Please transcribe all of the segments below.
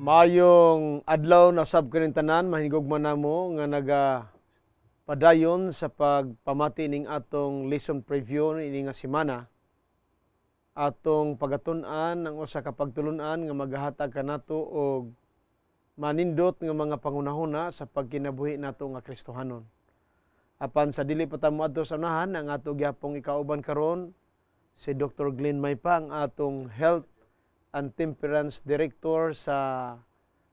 Mayong adlaw na sab kaning tanan, mahigugma namo nga padayon sa pagpamati ning atong lesson preview ini nga semana. Atong pagatun-an ang usa ka pagtulun-an nga maghatag kanato og manindot nga mga pangunahuna sa pagkinabuhi nato nga Kristohanon. Apan sa dili pa ta moadto sa unahan, ang ato gyapong ikauban karon si Dr. Glenn Maypa, ang atong Health and Temperance Director sa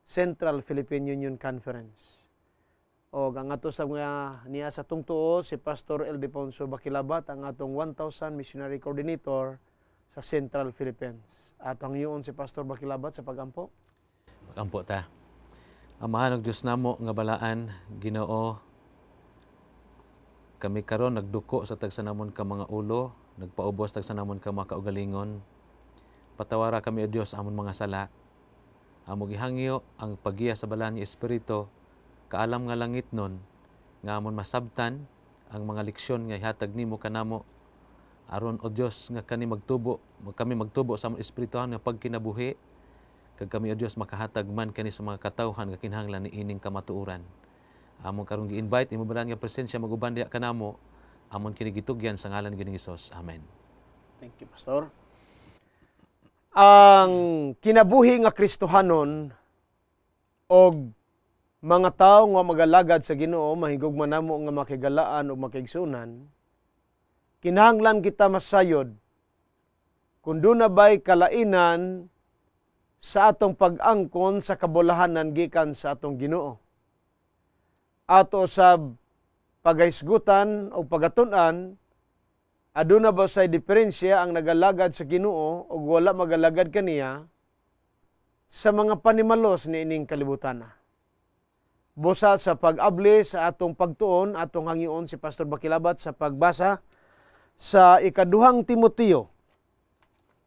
Central Philippine Union Conference. O ang ato sa mga niya sa tungtuo si Pastor Ildefonso Baquilabat, ang atong 1,000 Missionary Coordinator sa Central Philippines. At ang iyon si Pastor Baquilabat sa pagampo. Pagampo ta. Amahan og Dios namo nga balaan, Ginoo. Kami karon nagduko sa tagsanamon ka mga ulo, nagpaubos tagsanamon ka mga kaugalingon. Patawara kami o Dios amon mga sala. Amo gihangyo ang paggiya sa balaan ni Espiritu, kaalam nga langit nun, nga amon masabtan ang mga leksyon nga ihatag nimo kanamo. Aron o Dios nga kami magtubo sa among espirituhan nga pagkinabuhi, kag kami o Dios makahatag man kani sa mga katawhan nga kinahanglan ni ining kamatuoran. Amon karon gi-invite imo balaan nga presensya maguban diha kanamo, amon kini gitugyan sa ngalan ni Ginoong Hesus. Amen. Thank you, Pastor. Ang kinabuhi nga Kristohanon og mga tawo nga magalagad sa Ginoo, mahigugma namo nga makigalaan o makigsunan, kinahanglan kita masayod kung doon na ba'y kalainan sa atong pag-angkon sa kabulahanan gikan sa atong Ginoo. Ato sa pagahisgutan o pagatun-an, aduna ba say diferensya ang nagalagad sa Ginoo o wala magalagad kaniya sa mga panimalos ni ining kalibutan na. Busa sa pag-abli sa atong pagtuon, atong hangyoon si Pastor Baquilabat sa pagbasa sa ikaduhang Timoteo,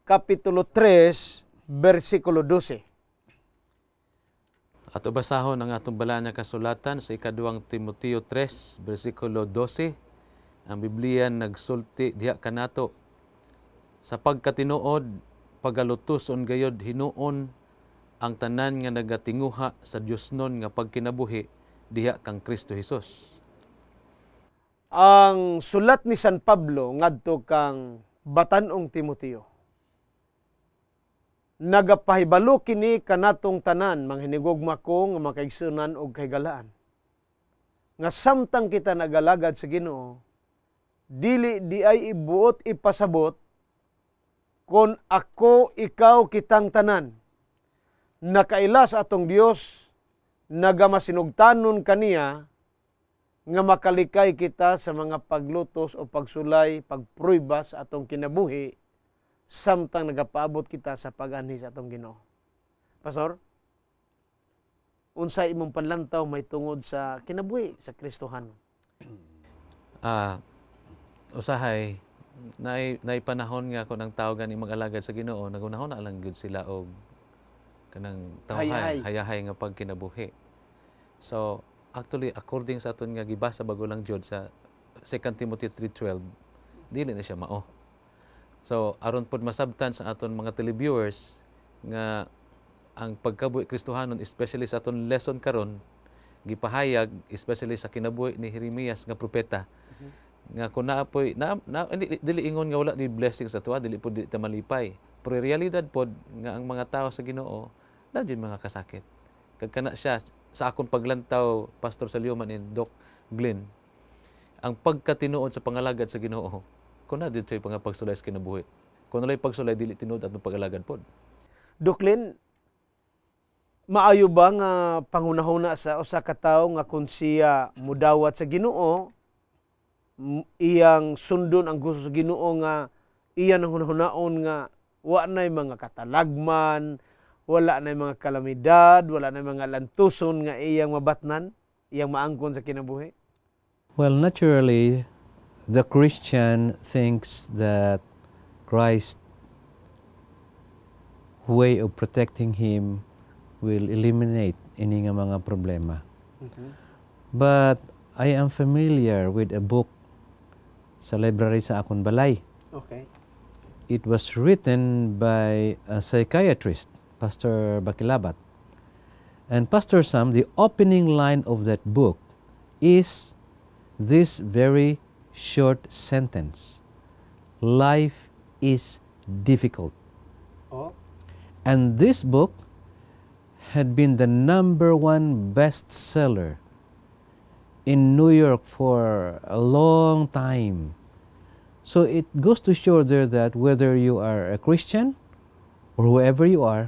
Kapitulo 3, versikulo 12. Ato basahon ang atong balaan nga kasulatan sa ikaduhang Timoteo 3, versikulo 12. Ang Biblia nagsulti diha kanato, sa pagkatinuod, pagalutuson gayod hinuon ang tanan nga nagatinguha sa Diosnon nga pagkinabuhi diha kang Kristo Hesus. Ang sulat ni San Pablo ngadto kang batanong Timoteo, nagapahibalo kini kanatong tanan, manghinigugma ko nga makaigsunan og kaygalaan, nga samtang kita nagalagad sa Ginoo, dili di ay ibuot ipasabot kon ako ikaw kitang tanan, nakaila sa atong Dios, nagamasinugtanon kaniya nga makalikay kita sa mga paglutos o pagsulay, pagpruiba sa atong kinabuhi, samtang nagapaabot kita sa pag-anhi sa atong Ginoo. Pastor, unsay imong panlantaw may tungod sa kinabuhi sa Kristohan? Usahay, naay panahon nga kung ang tao gani mag-alagad sa Ginoo, nagunahon na lang gud sila og kanang hayahay nga pagkinabuhi. So, actually, according sa aton nga gibasa bago lang jud sa 2 Timothy 3:12, dili na siya mao. So, aron pod masabtan sa aton mga televiewers nga ang pagkabuhi Kristohanon, especially sa aton lesson karon, gipahayag especially sa kinabuhi ni Jeremias nga propeta, nga kung naapoy dili ingon nga wala di blessing sa tuwa, dili pod ta malipay, pero realidad pod nga ang mga tao sa Ginoo na din mga kasakit. Kag kana siya sa akong paglantaw, Pastor Salyoman and Doc Glenn, ang pagkatinuod sa pangalagad sa Ginoo, kung na dito yung pagsulay sa kinabuhi, kung nalay pagsulay dili tinuod at pagalagad pod. Doc Glenn, maayo ba nga pangunahuna sa usa ka tawo nga kung siya mudawat sa Ginoo, iyang sundon ang gusto sa Ginoo nga iyan ang hunahunaon nga wa nay mga katalagman, wala nay mga kalamidad, wala nay mga lantuson nga iyang mabatnan, iyang maangkon sa kinabuhi? Well, naturally, the Christian thinks that Christ's way of protecting him will eliminate any nga mga problema. But I am familiar with a book sa library sa akong balay. Okay. It was written by a psychiatrist, Pastor Baquilabat. And Pastor Sam, the opening line of that book is this very short sentence. Life is difficult. Oh. And this book had been the #1 bestseller in New York for a long time. So it goes to show there that whether you are a Christian or whoever you are,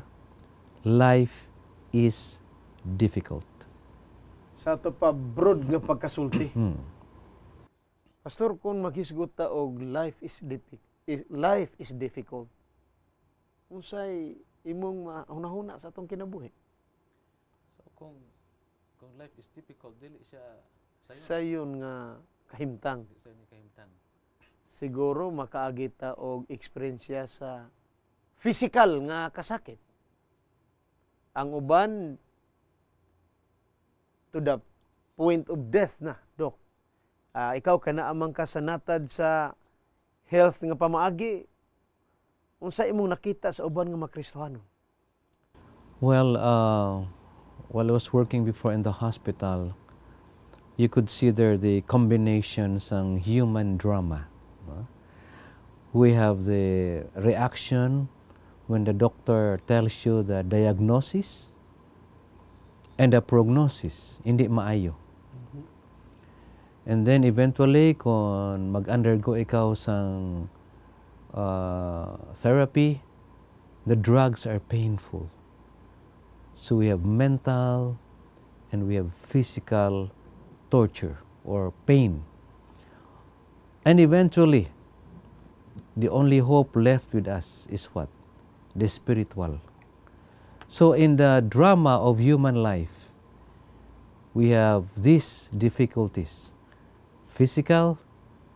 life is difficult. Sa ito pa, broad nga pagkasulti. Pastor, kung maghisgot ta og life is difficult, unsay imong mahuna-huna sa atong kinabuhi? So kung life is difficult, dili siya sayon nga kahimtang. Siguro makaagita og eksperyensya sa physical nga kasakit. Ang uban to the point of death na, Dok. Ikaw kana amang kasanatad sa health nga pamaagi. Unsa imong nakita sa uban nga mga Kristohanon? Well, while I was working before in the hospital, you could see there the combinations ng human drama. We have the reaction when the doctor tells you the diagnosis and the prognosis, hindi maayo. And then eventually, kung mag-undergo ikaw sang therapy, the drugs are painful. So we have mental and we have physical torture or pain. And eventually, the only hope left with us is what? The spiritual. So in the drama of human life, we have these difficulties, physical,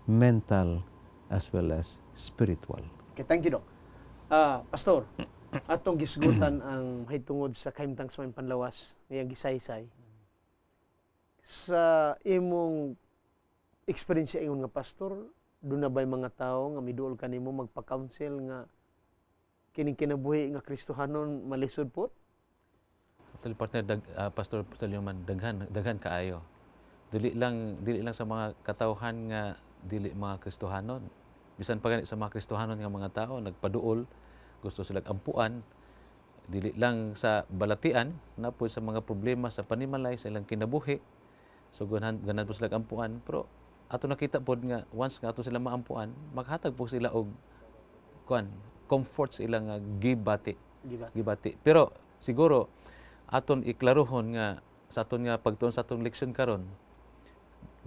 mental, as well as spiritual. Okay, thank you, Doc. Pastor, atong gisgutan ang mahitungod sa kahimtang sa may panlawas, ngayang gisaysay. Sa imong eksperyensya ingon nga pastor, doon na ba'y mga tao nga miduol kanimo magpa-counsel nga kining kinabuhi nga Kristohanon malisod po? Actually, partner, Pastor Salyoman, daghan kaayo. Dili lang sa mga katawhan nga dili mga Kristohanon. Bisan pa ganit sa mga Kristohanon nga mga tao nagpaduol, gusto sila ampuan, dili lang sa balatian, na po sa mga problema sa panimalay sa ilang kinabuhi. So ganan po sila ampuan, pero ato nakita pod nga once nga ato sila maampuan, maghatag po sila og comfort sa ilang gibati. Pero siguro aton iklarohon nga sa aton nga pagtuon sa atong leksyon karon,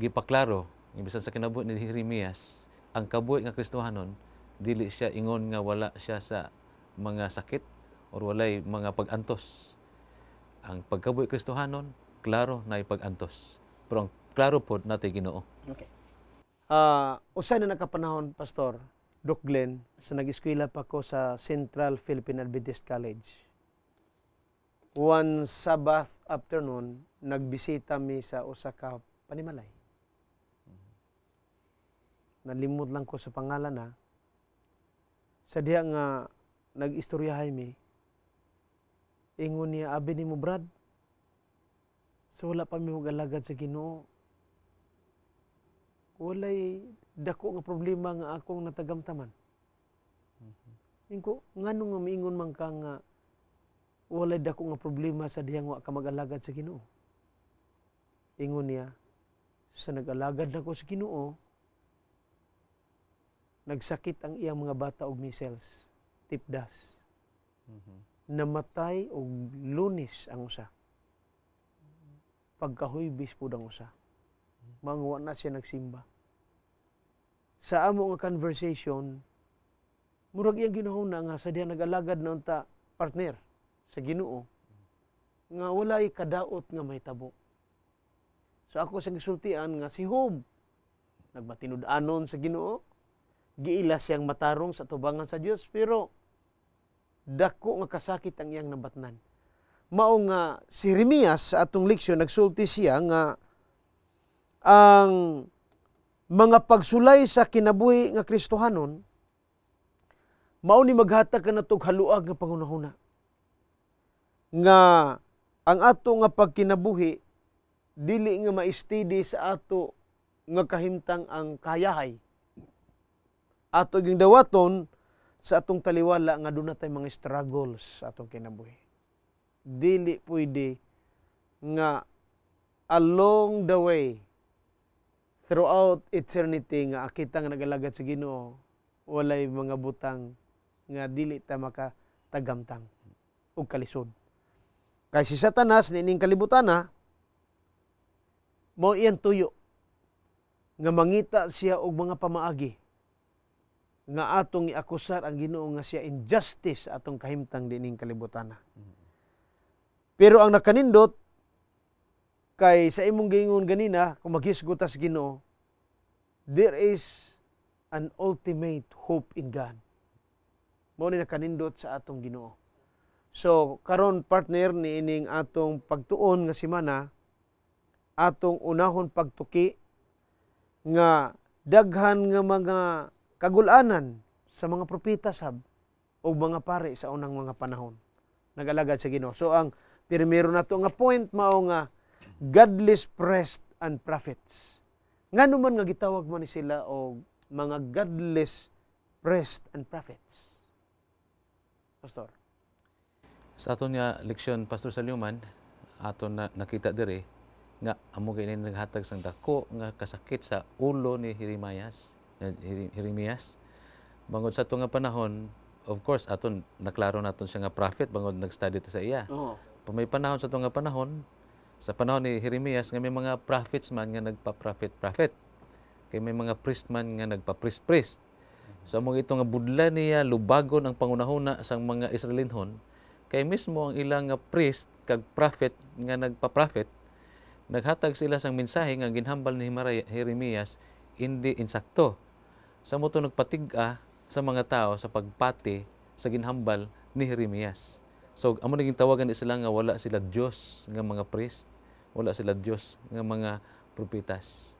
gipaklaro bisan sa kinabuhi ni Jeremias, ang kabuhi nga Kristohanon dili siya ingon nga wala siya sa mga sakit or walay mga pag-antos. Ang pagkabuhi Kristohanon klaro na pag-antos. Pero ang klaro pod natay Ginoo. Okay. Usay na nakapanahon, Pastor Doc Glenn, sa nag-eskwela pa ko sa Central Philippine Adventist College. One Sabbath afternoon, nagbisita mi sa usa ka panimalay. Nalimot lang ko sa pangalan na. Sa diha nga nag-istoryahay mi, ingon niya, abi ni mo Brad, so wala pa mi mag-alagad sa Ginoo. Walay dako nga problema nga akong natagamtaman. Ingko, ngano nga miingon man ka nga walay dako nga problema sa diyang wa ka mag-alagad sa Ginoo. Ingon niya, sa nag-alagad na ko sa Ginoo, nagsakit ang iyang mga bata og measles, tipdas. Namatay og Lunes ang usa. Pagkahuybis po ang usa. Mangwa na siya nagsimba. Sa amo nga conversation, murag iyang ginahuna nga sa diya nag-alagad na unta partner sa Ginoo nga walay kadaot nga may tabo. So ako sa gisultian nga si Job nagmatinud-anon sa Ginoo, giila siyang matarong sa tubangan sa Dios, pero dako nga kasakit ang iyang nabatnan. Mao nga si Jeremias sa atong leksyon nagsulti siya nga ang mga pagsulay sa kinabuhi nga Kristohanon mao ni maghatag kanatog haluag nga pangunahuna nga ang ato nga pagkinabuhi dili nga ma-steady sa ato nga kahimtang ang kayahay. Ato ging dawaton sa atong taliwala nga doon natay mga struggles sa atong kinabuhi. Dili pwede nga along the way, throughout eternity nga akita nga nagalagad sa Ginoo, walay mga butang nga dili ta makatagamtang o kalisod. Kay si Satanas nining kalibutana, mao iyang tuyo nga mangita siya og mga pamaagi nga atong iakusar ang Ginoo nga siya injustice atong kahimtang dining kalibutana. Pero ang nakanindot kay sa imong giingon ganina kung maghisgot sa Ginoo, there is an ultimate hope in God. Mao ni nakanindot sa atong Ginoo. So karon partner ni ining atong pagtuon nga semana, atong unahon pagtuki nga daghan nga mga kagulanan sa mga propeta sab o mga pare sa unang mga panahon nagalagad sa Ginoo. So ang primero nato nga point mao nga godless priests and prophets. Ngano man nga gitawag man ni sila og mga godless priests and prophets? Pastor. Sa aton nga leksyon, Pastor Salyuman, aton na nakita diri nga amo kay naghatag sang dako nga kasakit sa ulo ni Jeremias. Bangod sa ato nga panahon, of course aton naklaro naton siya nga prophet bangod nag-study ta sa iya. May panahon sa ato nga panahon, sa panahon ni Jeremias nga may mga prophets man nga nagpa-prophet. Kay may mga priest man nga nagpa-priest. So amo ito nga budla niya lubagon ang pangunahuna sang mga Israelinhon. Kay mismo ang ilang nga priest kag prophet nga nagpa-prophet, naghatag sila sang mensahe nga ginhambal ni Jeremias hindi insakto. Sa mo to nagpatig-a sa mga tao sa pagpati sa ginhambal ni Jeremias. So amo naging tawagan sila nga wala sila Dios nga mga priest, wala sila Dios nga mga propetas.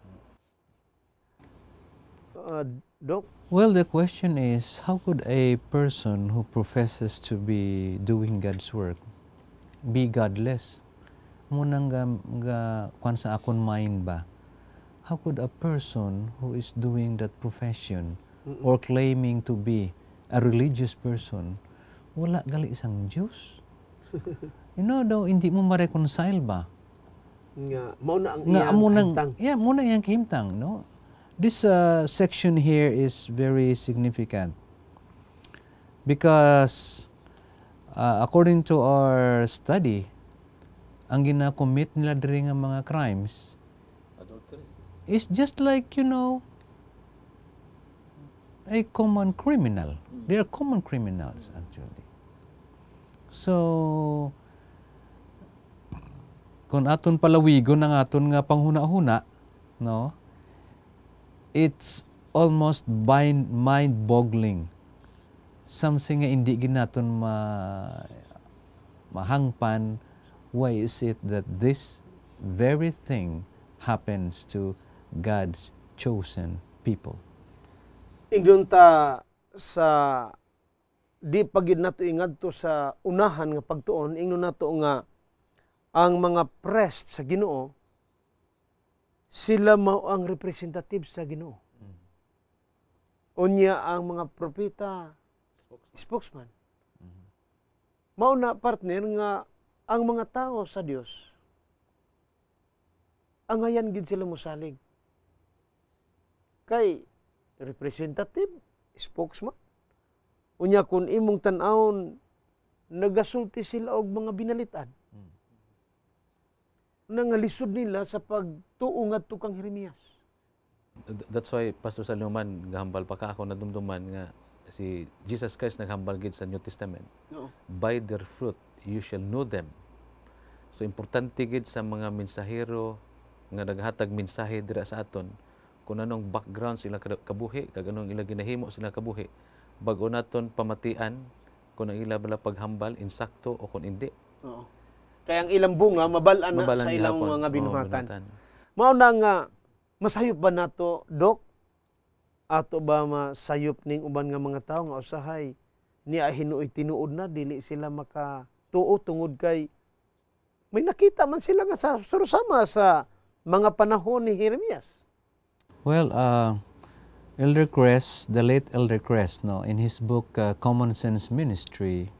Doc? Well, the question is, how could a person who professes to be doing God's work be godless? Munang kwan sa akon mind ba? How could a person who is doing that profession or claiming to be a religious person, wala gali isang Diyos? You know daw, hindi mo ma-reconcile ba? Nga, mauna ang iyang kahimtang. Yeah, muna iyang kahimtang, no? This section here is very significant because according to our study, ang gina-commit nila diri nga mga crimes is just like, you know, a common criminal. They are common criminals actually. So, kung aton palawigon ang aton nga panghuna-huna, no? It's almost mind-boggling. Something nga hindi ginaton mahangpan. Why is it that this very thing happens to God's chosen people? Ingnon ta sa di pagid nato ingadto sa unahan nga pagtuon, ingnon nato nga ang mga priest sa Ginoo sila mao ang representative sa Ginoo. Unya ang mga propeta spokesman. Mao na partner nga ang mga tao sa Dios angayan gid sila mosalig. Kay representative, spokesman. Unya kun imong tan-awon nagasulti sila og mga binalitan. Nangalisod nila sa pagtuo ngadto kang Jeremias. That's why Pastor Saluman gahambal pa ka ako nadumduman nga si Jesus Christ naghambal gid sa New Testament. No. By their fruit you shall know them. So importante gid sa mga mensahero nga naghatag mensahe dira sa aton kung anong background sila kabuhi, kag anong ila ginahimo sila kabuhi, bag-o naton pamatian kung ang ila bala paghambal insakto o kung hindi. Oo. Kaya ang ilang bunga mabalan na sa ilang mga binuhatan. Mao na nga masayop ba nato, Dok? Ato ba masayop ning uban nga mga tawo nga usahay niya hinuoy tinuod na dili sila makatuo tungod kay May nakita man sila nga sa surusama sa mga panahon ni Jeremias. Well, Elder Cress, the late Elder Cress, no, in his book Common Sense Ministry,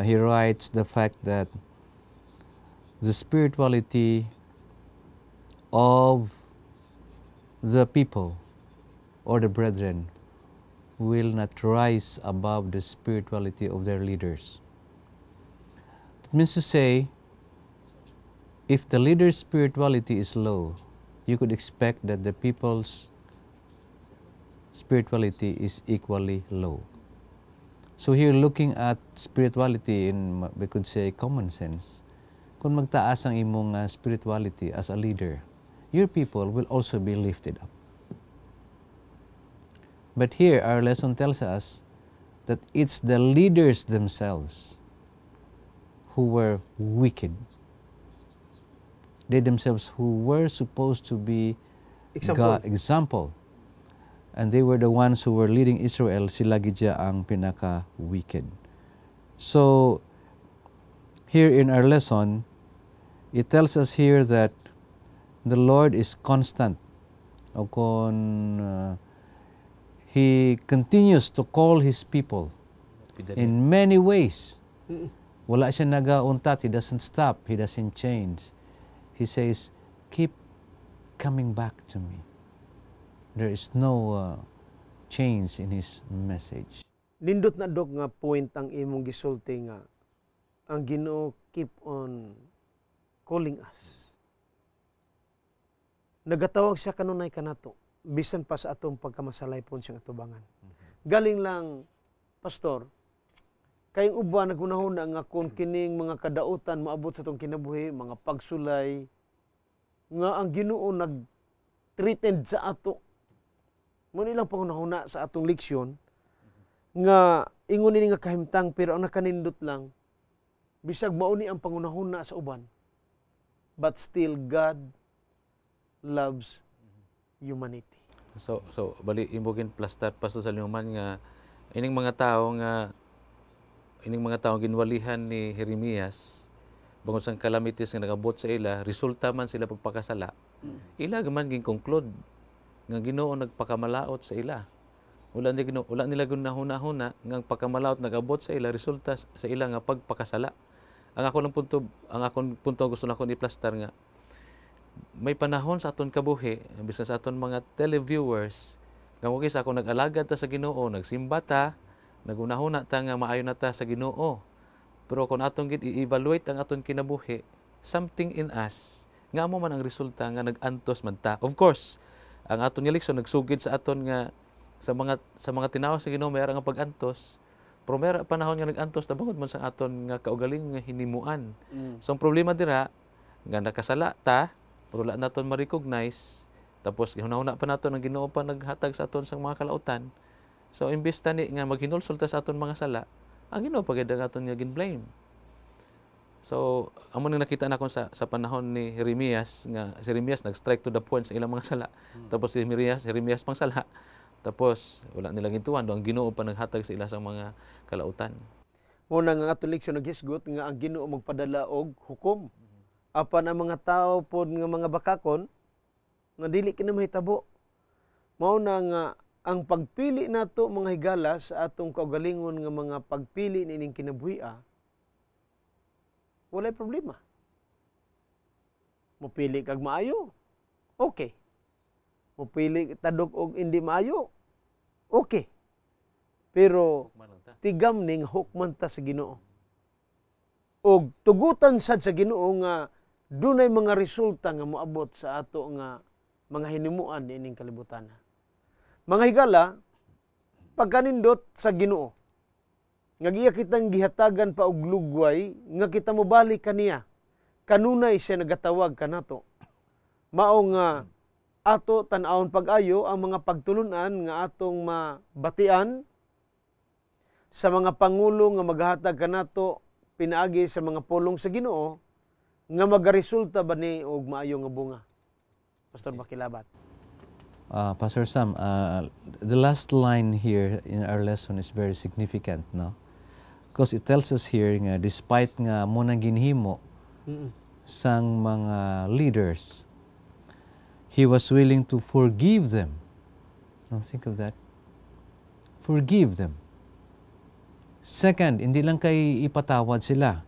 he writes the fact that the spirituality of the people or the brethren will not rise above the spirituality of their leaders. That means to say, if the leader's spirituality is low, you could expect that the people's spirituality is equally low. So here, looking at spirituality in, we could say, common sense, kung magtaas ang imong spirituality as a leader, your people will also be lifted up. But here, our lesson tells us that it's the leaders themselves who were wicked. They themselves who were supposed to be example. And they were the ones who were leading Israel, sila gidya ang pinaka-wicked. So, here in our lesson, it tells us here that the Lord is constant. O kung He continues to call His people in many ways. Wala siya nagauntat. He doesn't stop. He doesn't change. He says, keep coming back to me. There is no change in His message. Nindot na dok nga point ang imong gisulti nga ang Ginoo keep on calling us. Nagatawag siya kanunay kanato bisan pa sa atong pagkamasalay pon siyang atubangan. Galing lang, Pastor, kayong uban nagunahon na nga kung kining mga kadautan maabot sa atong kinabuhi, mga pagsulay, nga ang Ginoo nag-treated sa ato. Muna ilang pangunahuna sa atong leksyon, nga ingon nini nga kahimtang, pero ang nakanindot lang, bisag mauni ang pangunahuna sa uban, but still God loves humanity. So bali imbogin plaster pasto sa linuman nga ining mga tao ginwalihan ni Jeremias bangod sang calamities nga nagabot sa ila, resulta man sila pagpakasala. Ila man gin-conclude nga Ginoo nagpakamalaot sa ila. Wala nila gunahuna-huna nga pagkamalaot nagabot sa ila, resulta sa ila nga pagpakasala. Ang akong punto gusto na ko i-plaster nga may panahon sa aton kabuhi, bisan sa aton mga televiewers, nga mo sa ako nag-alagad ta sa Ginoo, nagsimba ta, nagunahuna ta nga maayo na ta sa Ginoo. Pero kung atong i-evaluate ang aton kinabuhi, something in us, nga mo man ang resulta nga nag-antos man ta. Of course, ang aton leksyon nagsugid sa aton nga sa mga tinaw sa Ginoo mayara nga pag-antos. Pero mayara panahon nga nag-antos na bangod man sa aton nga kaugaling nga hinimuan. So ang problema dira nga nakasala ta, pero wala naton ma-recognize, tapos hunahuna pa naton ang Ginoo pa naghatag sa aton sang mga kalautan. So imbes tani nga maghinulsulta sa aton mga sala, ang Ginoo pagid ang aton nga gin-blame. So amo nang nakita na kon sa panahon ni Jeremias nga si Jeremias nag-strike to the point sa ilang mga sala. Tapos si Jeremias pang sala. Tapos wala nilang gintuan, ang Ginoo pa naghatag sa ila sa mga kalautan. Muna nga atong leksyon naghisgot nga ang Ginoo magpadala og hukom. Apan ang mga tao pod nga mga bakakon nga dili kini mahitabo. Mao na nga ang pagpili nato mga higala sa atong kaugalingon nga mga pagpili nining kinabuhi, walay problema. Mupili kag maayo, okay. Mupili tadok og hindi maayo, okay. Pero tigam ning hukman ta sa Ginoo. Og tugutan sad sa Ginoo nga dunay mga resulta nga moabot sa ato nga mga hinimuan ining kalibutan. Mga higala, pagkanindot sa Ginoo, nga giya kitang gihatagan pa og lugway, nga kita mobalik kaniya, kanunay siya nagatawag kanato. Mao nga ato tan-awon pag-ayo ang mga pagtulunan nga atong mabatian sa mga pangulo nga maghatag kanato pinaagi sa mga pulong sa Ginoo nga magaresulta ba ni og maayo nga bunga. Pastor Makilabat. Pastor Sam, the last line here in our lesson is very significant, no? Because it tells us here nga despite nga mo nang ginhimo sang mga leaders. He was willing to forgive them. Now think of that. Forgive them. Second, hindi lang kay ipatawad sila.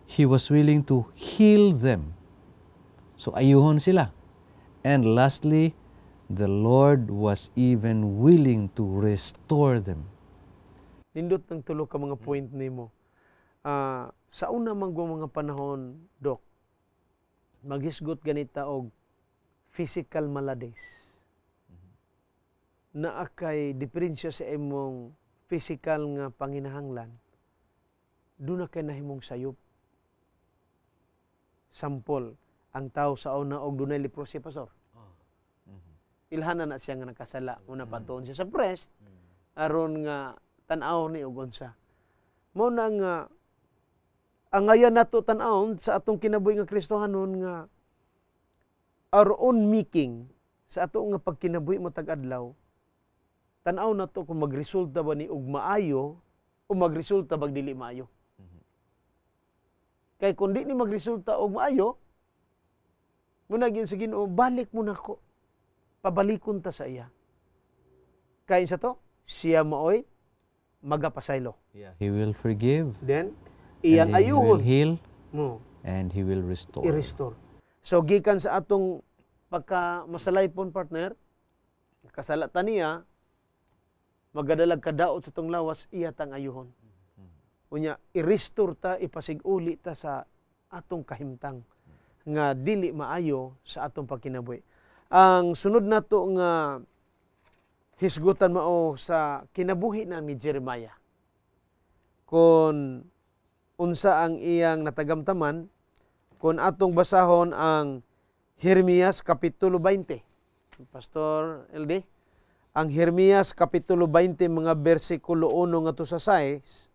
He was willing to heal them. So ayuhon sila. And lastly, the Lord was even willing to restore them. Nindot ng tulo ka mga point nimo. Sa una mga panahon, Dok, maghisgot ganita og physical maladies. Naa kay diferensya sa imong physical nga panginahanglan, doon na kay nahimong sayop. Sampol, ang tao sa una og dunay leprosy, Pastor. Ilhanan na siya nga nakasala. Una patuon siya sa breast, aron nga tan-aw ni og unsa. Mao na nga ang ngayon nato tan-awon sa atong kinabuhi nga Kristohanon nga our own making sa ato nga pagkinabuhi matag adlaw, tan-aw na to kung magresulta ba ni og maayo o magresulta bag dili maayo. Kay kung di ni magresulta og maayo, muna gyud sa Ginoo, balik mo na ko. Pabalikon ta sa iya. Kay sa to, siya maoy magapasaylo. Yeah. He will forgive. Then iyang He will ayuhon heal. mo And He will restore. i-restore. So gikan sa atong pagka masalaypon, partner, kasalatan niya, magadalag kadaot sa tong lawas, iya tang ayuhon. Unya, i-restore ta, ipasig-uli ta sa atong kahimtang nga dili maayo sa atong pagkinabuhi. Ang sunod nato nga hisgutan mao sa kinabuhi na ni Jeremiah. Kung unsa ang iyang natagamtaman, kung atong basahon ang Jeremias Kapitulo 20. Pastor LD, ang Jeremias Kapitulo 20, mga bersikulo 1 ngadto sa 6,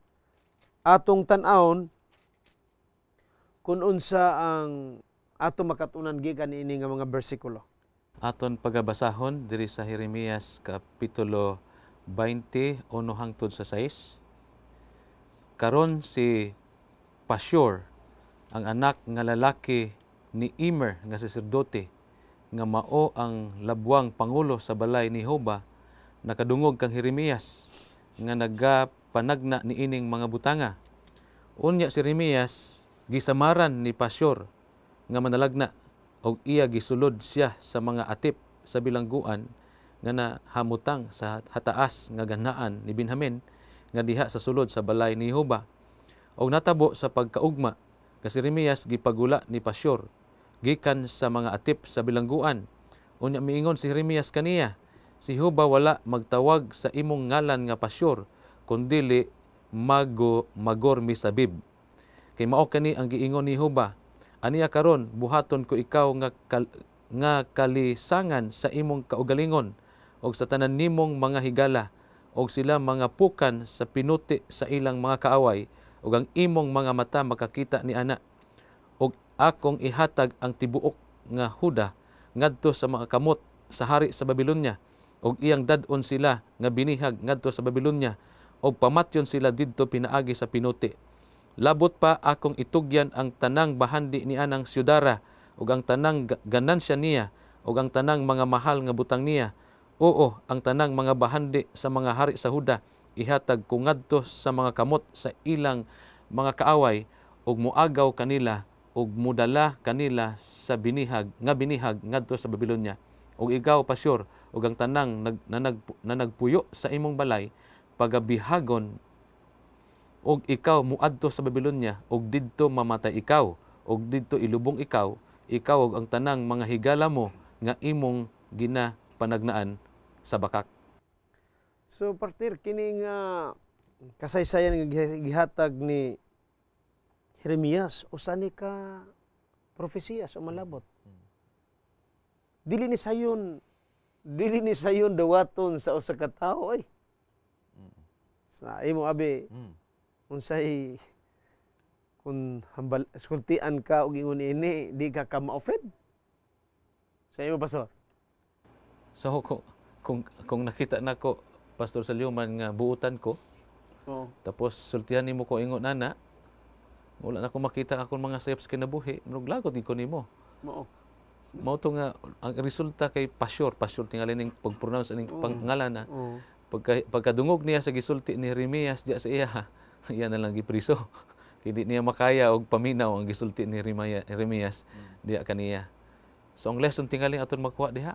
atong tan-awon kung unsa ang atong makatunan gikan ini nga mga bersikulo. Aton pagabasahon diri sa Jeremias Kapitulo 20, 1 hangtod sa 6. Karon si Pashur, ang anak nga lalaki ni Immer nga saserdote, nga mao ang labwang pangulo sa balay ni Hoba, nakadungog kang Jeremias nga nagapanagna ni ining mga butanga. Unya si Jeremias gisamaran ni Pashur nga manalagna, og iya gisulod siya sa mga atip sa bilangguan nga nahamutang sa hataas nga ganaan ni Benjamin nga diha sa sulod sa balay ni Hoba. Og natabo sa pagkaugma nga si Jeremias gipagula ni Pashur gikan sa mga atip sa bilangguan. Unya miingon si Jeremias kaniya, si Hoba wala magtawag sa imong ngalan nga Pashur, kundili Magor Misabib. Kay mao kani ang giingon ni Hoba, aniya karon buhaton ko ikaw nga kalisangan sa imong kaugalingon og sa tanan nimong mga higala, og sila mga pukan sa pinuti sa ilang mga kaaway, og ang imong mga mata makakita ni ana. Og akong ihatag ang tibuok nga Huda ngadto sa mga kamot sa hari sa Babilonya, og iyang dad-on sila nga binihag ngadto sa Babilonya, og pamatyon sila didto pinaagi sa pinuti. Labot pa akong itugyan ang tanang bahandi ni anang syudara, ug ang tanang ganansya niya, ug ang tanang mga mahal nga butang niya. Oo, ang tanang mga bahandi sa mga hari sa Huda ihatag ko ngadto sa mga kamot sa ilang mga kaaway, ug muagaw kanila ug mudala kanila sa binihag ngadto sa Babilonya. Ug ikaw Pashur, ug ang tanang nagpuyo sa imong balay pagabihagon, og ikaw muadto sa Babilonya, og didto mamatay ikaw, og didto ilubong ikaw ug ang tanang mga higala mo nga imong ginapanagnaan sa bakak. So, partner, kining kasaysayan nga gihatag ni Jeremias, usa ni ka propesiyas o malabot. Dili ni sayon dawaton sa usa ka tawo ay. Sa imo abi, unsay kung hambal skultian ka og ingon ini, di ka ma-offend. Sa imo, Pastor. So kung nakita nako Pastor Salyuman nga buutan ko, tapos sultihan nimo ko ingon nana, Wala na ko makita akong mga steps kinabuhi, lagot ko nimo. Mao. Mao to nga ang resulta kay pasyor tingali ning pag-pronounce aning pangalan na. Pagkadungog niya sa gisulti ni Jeremias diya sa iya, iya na lang gipriso. Kay di niya makaya og paminaw ang gisulti ni Jeremias diya kaniya. So ang lesson tingali aton makuha diha.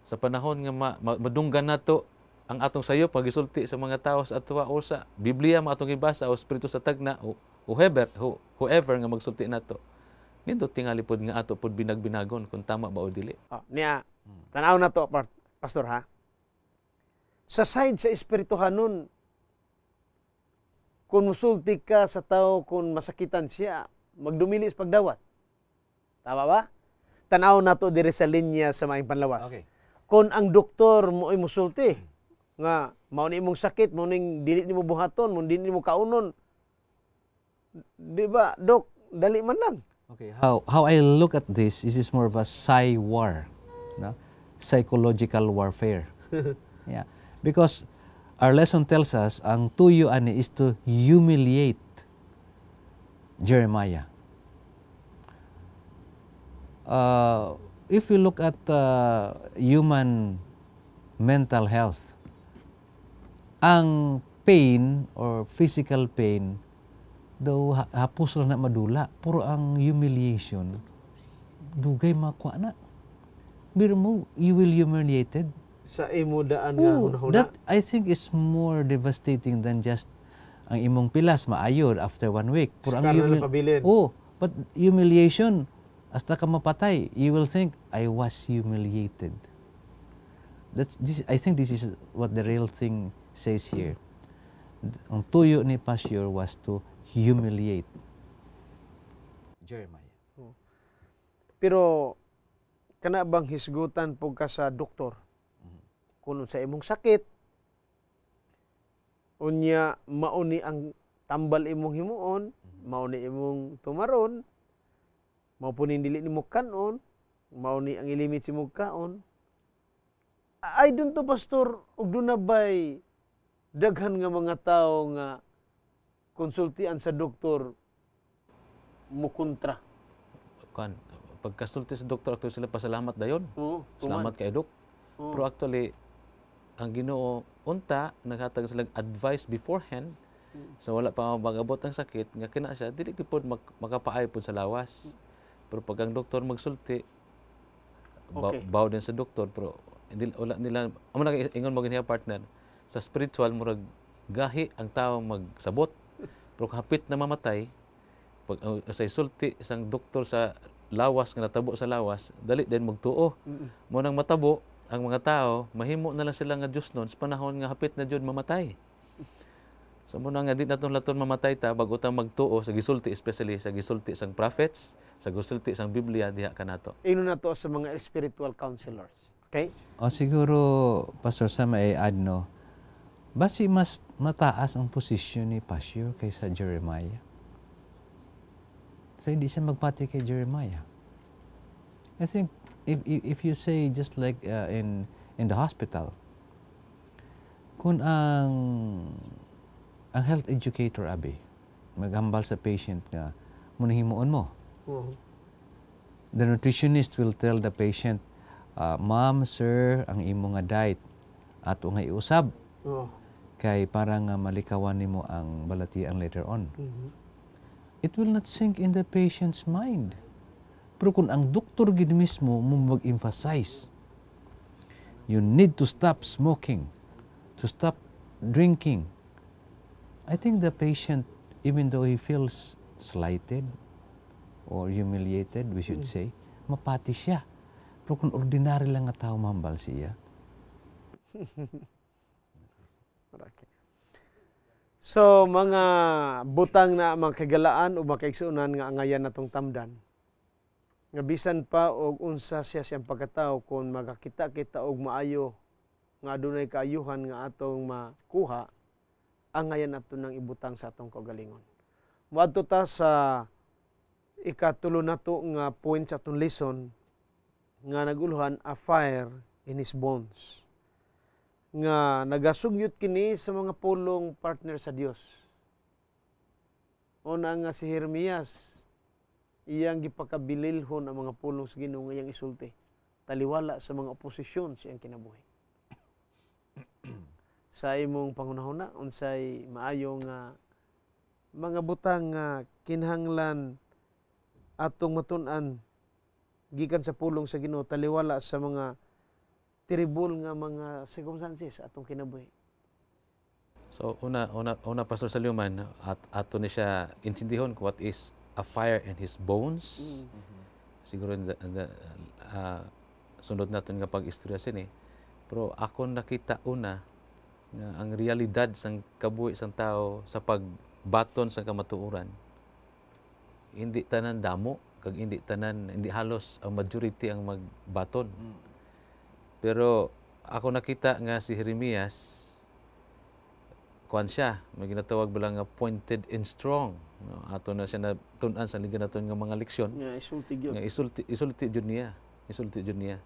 Sa panahon nga madunggan nato ang atong sayop pagisulti sa mga tao sa atwa o sa Biblia mo atong gibasa o espiritu sa tagna o whoever nga magsulti nato. Nindot tingali pod nga ato pod binagbinagon kung tama ba o dili. Niya, tanaw na to, Pastor, ha? Sa side sa espirituhanon, kung musulti ka sa tao kung masakitan siya, magdumilis pagdawat. Tama ba? Tanaw na to dire sa linya sa maing panlawas. Okay. Kung ang doktor mo ay musulti, nga, mao ni imong sakit, mao ning dili nimo buhaton, mao dili nimo kaunon. Di ba, Dok, dali man lang. Okay, how I look at this is more of a war, no? Psychological warfare. Yeah, because our lesson tells us ang tuyo ani is to humiliate Jeremiah. If you look at human mental health, ang pain or physical pain daw hapos lang na madula, puro ang humiliation, dugay makuha na. Biro mo, you will humiliated. Sa imo daan nga hunahuna. That I think is more devastating than just ang imong pilas maayod after 1 week. Puro ang pabilin. But humiliation, hasta ka mapatay, you will think, I was humiliated. I think this is what the real thing says here. Ang tuyo ni Pastor was to humiliate Jeremiah. Pero kana bang hisgutan po ka sa doktor? Kung sa imong sakit, unya mauni ang tambal imong himuon, mauni imong tumaron, maupunin dili nimo kanon, mauni ang ilimit si imong kaon. Ay dun to, Pastor, ug dun na bay daghan nga mga tao nga konsultian sa doktor mo kontra. Pagkasulti sa doktor, actually sila pasalamat dayon. Salamat kay Dok. Pero actually, ang Ginoo unta naghatag sila advice beforehand. So wala pa magabot ang sakit nga kina siya dili gid makapaay pod sa lawas. Pero pag ang doktor magsulti, baw din sa doktor, pero wala nila amo na ingon mo ginha partner sa spiritual murag gahi ang tao magsabot. Pero hapit na mamatay, pag sa sulti isang doktor sa lawas nga natabo sa lawas, dali din magtuo. Mo nang matabo ang mga tao, mahimo na lang sila nga Dios noon sa panahon nga hapit na jud mamatay. So mo nga di naton laton mamatay ta bago ta magtuo sa gisulti, especially sa gisulti sang prophets, sa gisulti sang Biblia diha kanato. Ino na to sa mga spiritual counselors. Okay? O siguro, Pastor Sam, add no, basi mas mataas ang posisyon ni Pastor kaysa Jeremiah. So hindi siya magpati kay Jeremiah. I think if you say just like in the hospital, kung ang health educator abi maghambal sa patient nga munahimuon mo. The nutritionist will tell the patient, ma'am, sir, ang imo nga diet ato nga iusab. Kay para nga malikawan nimo ang balatian later on. It will not sink in the patient's mind. Pero kung ang doktor gid mismo mo mag-emphasize, you need to stop smoking, to stop drinking, I think the patient, even though he feels slighted or humiliated, we should say, mapati siya. Pero kung ordinary lang nga tao mahambal siya. So, mga butang na makagalaan o makaigsunan nga angayan natong tamdan, nga bisan pa og unsa siya siyang pagkatao kung magakita kita og maayo nga adunay kaayuhan nga atong makuha, angayan nato nang ibutang sa atong kaugalingon. Moadto ta sa ikatulo nato nga point sa atong lesson nga naguluhan, a fire in his bones, nga nagasugyot kini sa mga pulong partner sa Dios. una nga si Jeremias iyang gipakabililhon ang mga pulong sa Ginoo nga iyang isulti. Taliwala sa mga oposisyon siyang kinabuhi. Sa imong pangunahuna unsay maayo nga mga butang nga kinahanglan atong matun-an gikan sa pulong sa Ginoo taliwala sa mga terrible nga mga circumstances atong kinabuhi. So una Pastor Saluman, at ato ni siya intindihon what is a fire in his bones. Siguro sunod natin nga pag-istorya sini. Pero ako nakita una nga ang realidad sang kabuhi sang tao sa pagbaton sa kamatuoran. Hindi tanan damo kag hindi halos ang majority ang magbaton. Pero ako nakita nga si Jeremias kuan siya, may ginatawag bilang nga pointed and strong. No, ato na siya natun-an sa liga naton nga mga leksyon. Nga isulti gyud. Nga isulti jud niya. Isulti jud niya.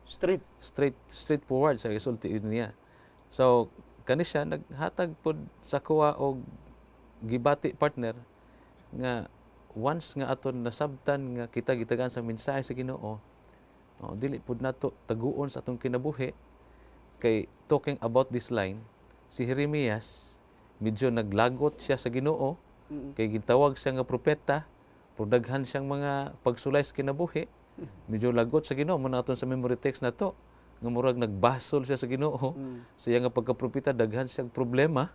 Straightforward sa isulti jud niya. So kani siya naghatag pod sa kuha og gibati partner nga once nga aton nasabtan nga kita gitagan sa mensahe sa Ginoo, dili pud nato taguon sa atong kinabuhi. Kay talking about this line, si Jeremias medyo naglagot siya sa Ginoo, kay gitawag siya nga propeta, daghan siyang mga pagsulay sa kinabuhi, medyo lagot sa Ginoo. Muna aton sa memory text na to, nga murag nagbasol siya sa Ginoo, siya nga pagkapropeta daghan siyang problema,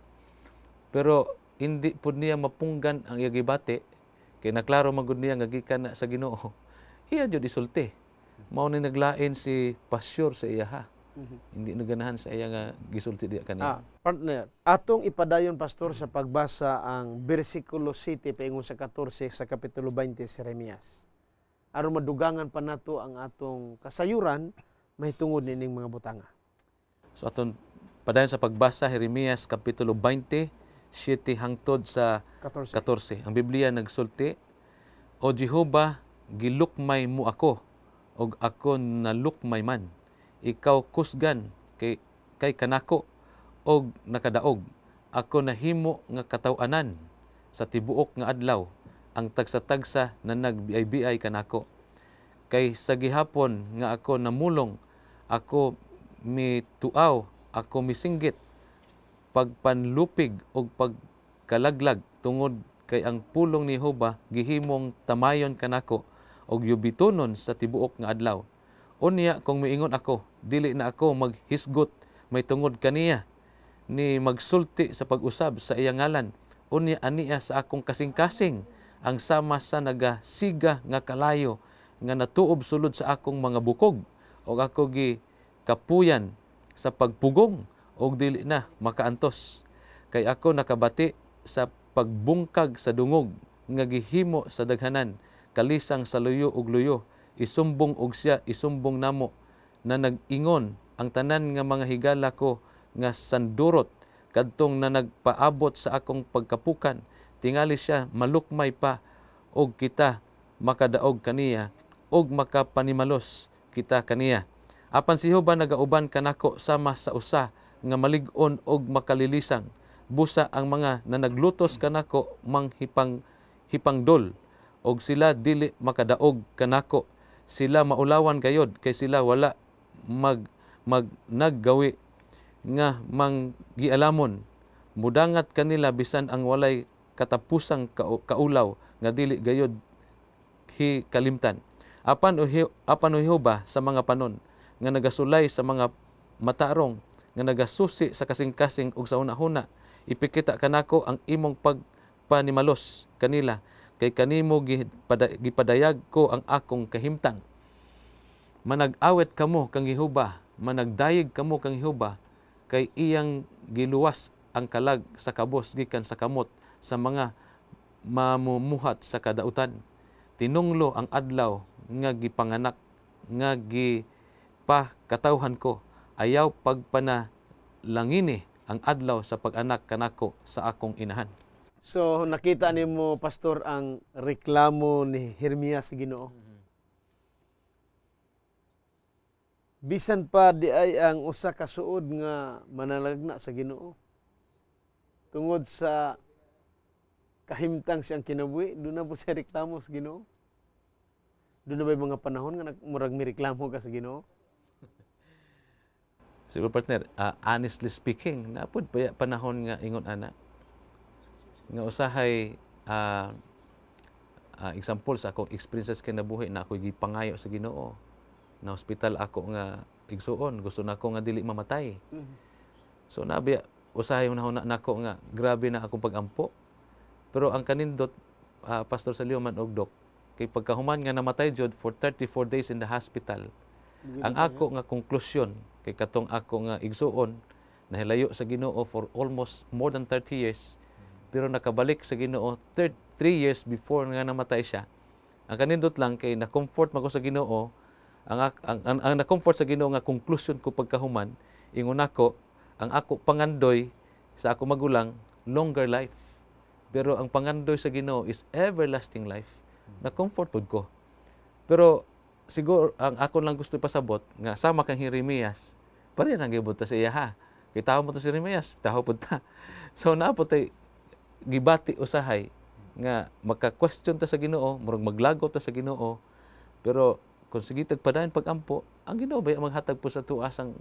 pero hindi pud niya mapunggan ang iya gibati, kay naklaro magud niya nga gikan na sa Ginoo. Iya jud isulti. Mao ni naglain si pasyor sa iya ha. Hindi naganahan sa iya nga gisulti diya kanina. Partner, atong ipadayon pastor sa pagbasa ang bersikulo 7 paingon sa 14 sa kapitulo 20 sa Jeremias. Aron madugangan pa nato ang atong kasayuran mahitungod nining mga butanga. So aton padayon sa pagbasa Jeremias kapitulo 20 7 hangtod sa 14. Ang Biblia nagsulti, O Jehova, gilukmay mo ako, og ako nalukmay man. Ikaw kusgan kay kanako, og nakadaog. Ako nahimo nga kataw-anan sa tibuok nga adlaw, ang tagsa-tagsa na nagbiay-biay kanako. Kay sa gihapon nga ako namulong, ako mituaw, ako misinggit, pagpanlupig o pagkalaglag tungod kay ang pulong ni Jehova gihimong tamayon kanako og yubitonon sa tibuok nga adlaw. Unya kung miingon ako, dili na ako maghisgot may tungod kaniya ni magsulti sa pag-usab sa iyang ngalan. Unya aniya sa akong kasing-kasing ang sama sa nagasiga nga kalayo nga natuob sulod sa akong mga bukog og ako gi kapuyan sa pagpugong og dili na makaantos. Kay ako nakabati sa pagbungkag sa dungog nga gihimo sa daghanan, kalisang sa luyo ug luyo, isumbong og siya, isumbong namo na nag-ingon ang tanan nga mga higala ko nga sandurot kadtong na nagpaabot sa akong pagkapukan. Tingali siya malukmay pa og kita makadaog kaniya og makapanimalos kita kaniya. Apan si Jehova nagauban kanako sama sa usa nga malig-on og makalilisang. Busa ang mga nanaglutos kanako hipangdol og sila dili makadaog kanako. Sila maulawan gayod kay sila wala naggawi nga manggialamon. Mudangat kanila bisan ang walay katapusang kaulaw nga dili gayod kalimtan. Apan o Jehova sa mga panon nga nagasulay sa mga matarong nga nagasusi sa kasing-kasing ug sa una-huna, ipikita kanako ang imong pagpanimalos kanila, kay kanimo gipadayag ko ang akong kahimtang. Manag-awet kamo kang Jehova, managdayeg kamo kang Jehova, kay iyang giluwas ang kalag sa kabos gikan sa kamot sa mga mamumuhat sa kadautan. Tinunglo ang adlaw nga gipanganak, nga gipakatawhan ko, ayaw pagpanalangini ang adlaw sa pag-anak kanako sa akong inahan. So nakita nimo pastor ang reklamo ni Jeremias sa Ginoo. Bisan pa di ay ang usa ka suod nga manalagna sa Ginoo. Tungod sa kahimtang siyang kinabuhi, doon na po siya reklamo sa Ginoo. Doon na ba yung mga panahon nga murag may reklamo ka sa Ginoo? Siguro partner, honestly speaking, napod pa panahon nga ingon ana. Nga usahay example sa akong experiences kinabuhi na ako gipangayo sa Ginoo. Na hospital ako nga igsuon, gusto na ako nga dili mamatay. So nabi usahay una nako nga grabe na akong pagampo. Pero ang kanindot Pastor Salioman og Dok, kay pagkahuman nga namatay jud for 34 days in the hospital. Ang ako nga konklusyon kay katong ako nga igsuon nahilayo sa Ginoo for almost more than 30 years pero nakabalik sa Ginoo 3 years before nga namatay siya. Ang kanindot lang kay na-comfort man ko sa Ginoo, ang na-comfort sa Ginoo nga konklusyon ko pagkahuman ingon ako ang ako pangandoy sa ako magulang longer life. Pero ang pangandoy sa Ginoo is everlasting life. Na-comfort pod ko. Pero siguro ang ako lang gusto pasabot nga sama kang Jeremias, pare nang gibot ta sa iya ha. Kay tawo mo to si Jeremias, tawo pod ta. So naapot tay gibati usahay nga maka-question ta sa Ginoo, murag maglagot ta sa Ginoo. Pero kung sige tagpadayon pag-ampo, ang Ginoo bay maghatag po sa tuasang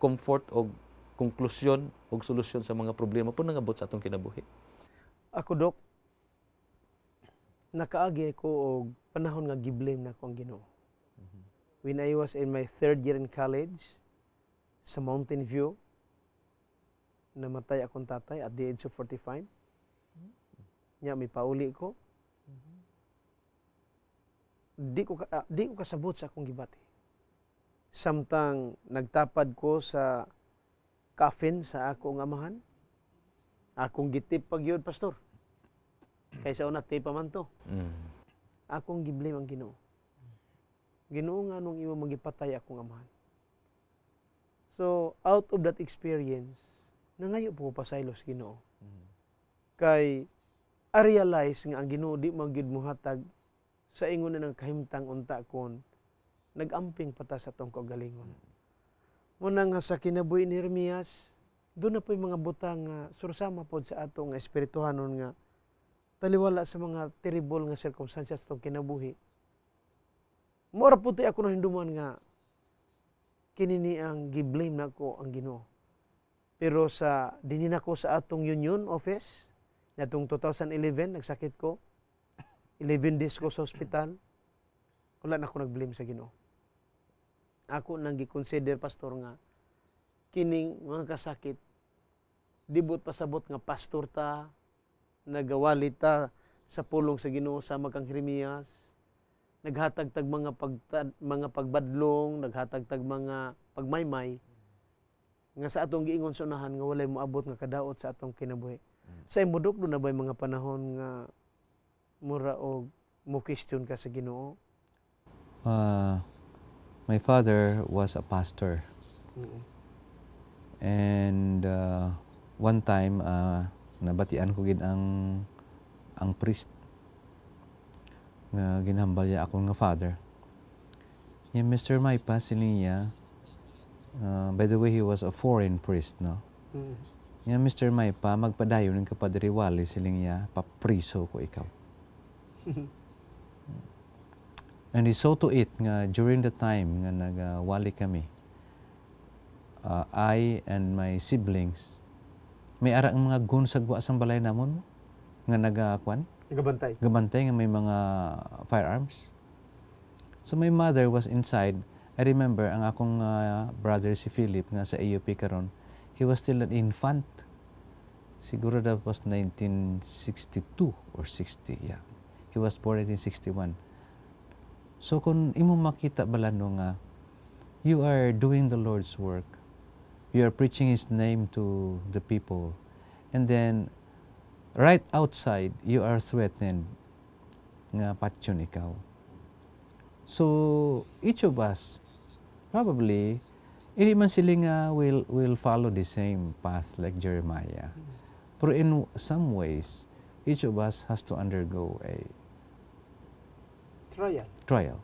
comfort o konklusyon o solusyon sa mga problema po nangabot sa atong kinabuhi. Ako, Dok, nakaagi ko og panahon nga giblame na ko ang Ginoo. When I was in my 3rd year in college, sa Mountain View, namatay akong tatay at the age of 45. Nya may pauli ko. Di ko kasabot sa akong gibati. Samtang nagtapad ko sa coffin sa akong amahan, akong gitip pag yun, Pastor. Kaysa una, tipa man to. Akong giblame ang Ginoo. Ginoo nga nung imo magipatay akong amahan. So, out of that experience, nangayo po pasaylo sa Ginoo. Kay, I realize nga ang Ginoo di magyud muhatag sa ingon na ng kahimtang unta kon nagamping pata sa tong kaugalingon. Muna nga sa kinabuhi ni Jeremias, doon na po yung mga butang nga sursama po sa atong espirituhanon nga taliwala sa mga terrible nga circumstances itong kinabuhi. Mura po tayo ako na hinduman nga kinini ang giblame na ko ang Ginoo. Pero sa dinin ako sa atong union office, natong 2011, nagsakit ko, 11 days ko sa hospital, wala na ako nag-blame sa Ginoo. Ako nang gi-consider, Pastor, nga kining mga kasakit, dibot pasabot nga pastor ta, nagawali ta sa pulong sa Ginoo sama kang Jeremias, naghatag tag mga pagbadlong, naghatag tag mga pagmaymay, nga sa atong giingon sa unahan nga walay moabot nga kadaot sa atong kinabuhi. Sa imudok do na bay mga panahon nga mura og mo question ka sa Ginoo? My father was a pastor. And one time nabatian ko gid ang priest nga ginhambal niya ako nga father. Yeah, Mr. Maypa siling niya, by the way, he was a foreign priest, no? Yeah, Mr. Maypa, magpadayon ng kapadri Wali siling niya, papriso ko ikaw. And he saw to it nga during the time nga nagwali kami, I and my siblings, may ara ang mga gunsagwa sa balay namon nga nagakwan. Gabantay nga may mga firearms. So my mother was inside. I remember ang akong brother si Philip nga sa AUP karon. He was still an infant. Siguro that was 1962 or 60, yeah. He was born in 1961. So kung imo makita balano nga you are doing the Lord's work. You are preaching His name to the people. And then right outside, you are threatened nga patyon ikaw. So, each of us, probably, hindi man sila nga will follow the same path like Jeremiah. Pero in some ways, each of us has to undergo a trial.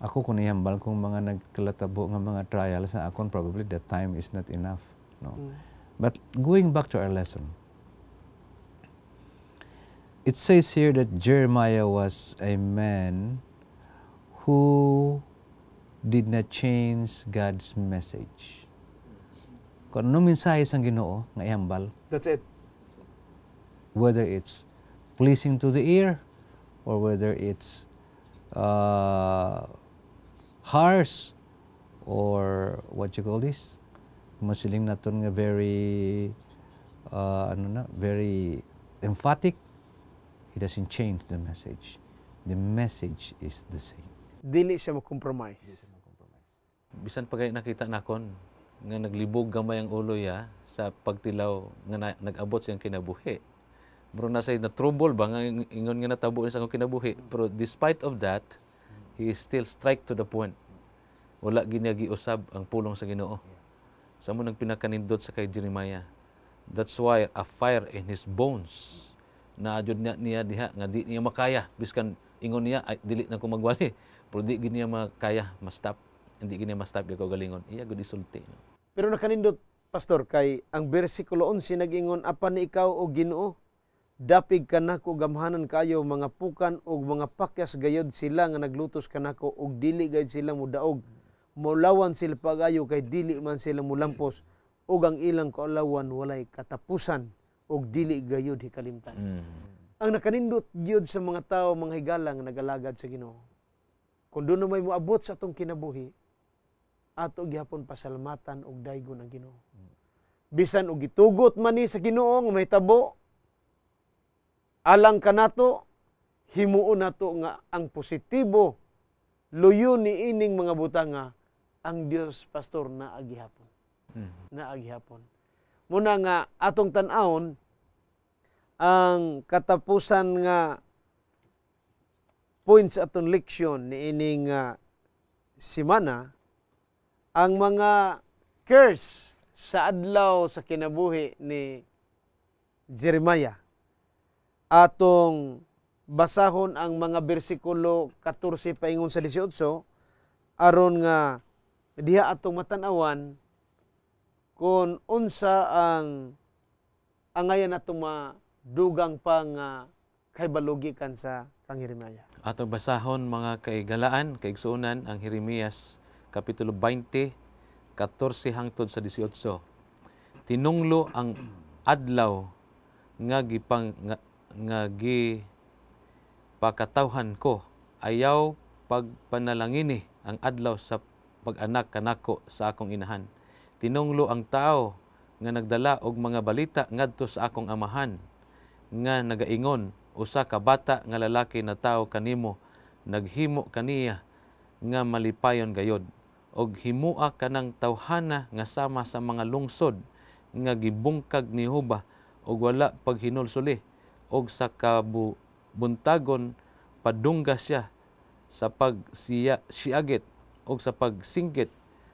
Ako kung ihambal kong mga nagkalatabo ng mga trial sa akon, probably that time is not enough. No? But going back to our lesson, it says here that Jeremiah was a man who did not change God's message. Kung ano mensahe sang Ginoo nga ihambal, That's it. whether it's pleasing to the ear or whether it's harsh or what you call this, masiling naton nga very very emphatic, he doesn't change the message. The message is the same. Dili siya mo-compromise. Bisan pagay nakita nakon nga naglibog gamay ang ulo ya sa pagtilaw nga nag-abot siyang kinabuhi. Bro na say na trouble ba nga ingon nga natabo sa akong kinabuhi, pero despite of that, he is still strike to the point. Wala ginyagi usab ang pulong sa Ginoo. Sa mo nang pinakanindot sa kay Jeremiah. That's why a fire in his bones na adjud niya diha nga di niya makaya biskan ingon niya ay dili na ko magwali pero di gid niya makaya ma-stop, hindi gid niya ma-stop ikaw galingon iya gud isulti. Pero nakanindot, Pastor, kay ang bersikulo 11 nag-ingon, apan ni ikaw o Ginoo, dapig ka nako gamhanan kayo mga pukan o mga pakyas gayod sila nga naglutos ka nako og dili gayud sila mudaog. Mulawan sila pagayo kay dili man sila mulampos ug ang ilang kaulawan walay katapusan ug dili gayud hikalimtan. Ang nakanindot gyud sa mga tao, mga higala nga nagalagad sa Ginoo, kung doon may moabot sa atong kinabuhi, ato gihapon pasalamatan og daygon ang Ginoo. Bisan og gitugot man ni sa Ginoo nga mahitabo alang kanato, himuon nato nga ang positibo luyo ni ining mga butang nga ang Dios, Pastor, na agihapon. Na agihapon. Muna nga atong tan-awon ang katapusan nga points aton leksyon ni ining simana, ang mga curse sa adlaw sa kinabuhi ni Jeremiah. Atong basahon ang mga bersikulo 14 paingon sa 18 aron nga diha atong matan-awan kung unsa ang angayan atong madugang pang kaybalugikan sa kang Jeremiah. Atong basahon mga kaigalaan, kaigsuonan ang Jeremias kapitulo 20, 14 hangtod sa 18. Tinunglo ang adlaw nga pakatawhan ko, ayaw pagpanalangini ang adlaw sa pag-anak kanako sa akong inahan. Tinunglo ang tao nga nagdala og mga balita ngadto sa akong amahan nga nagaingon, usa ka bata nga lalaki na tao kanimo, naghimo kaniya nga malipayon gayod, og himua kanang tawhana nga sama sa mga lungsod nga gibungkag ni Huba og wala paghinulsuli, og sa kabuntagon padungga siya sa pagsiyagit og sa pagsinggit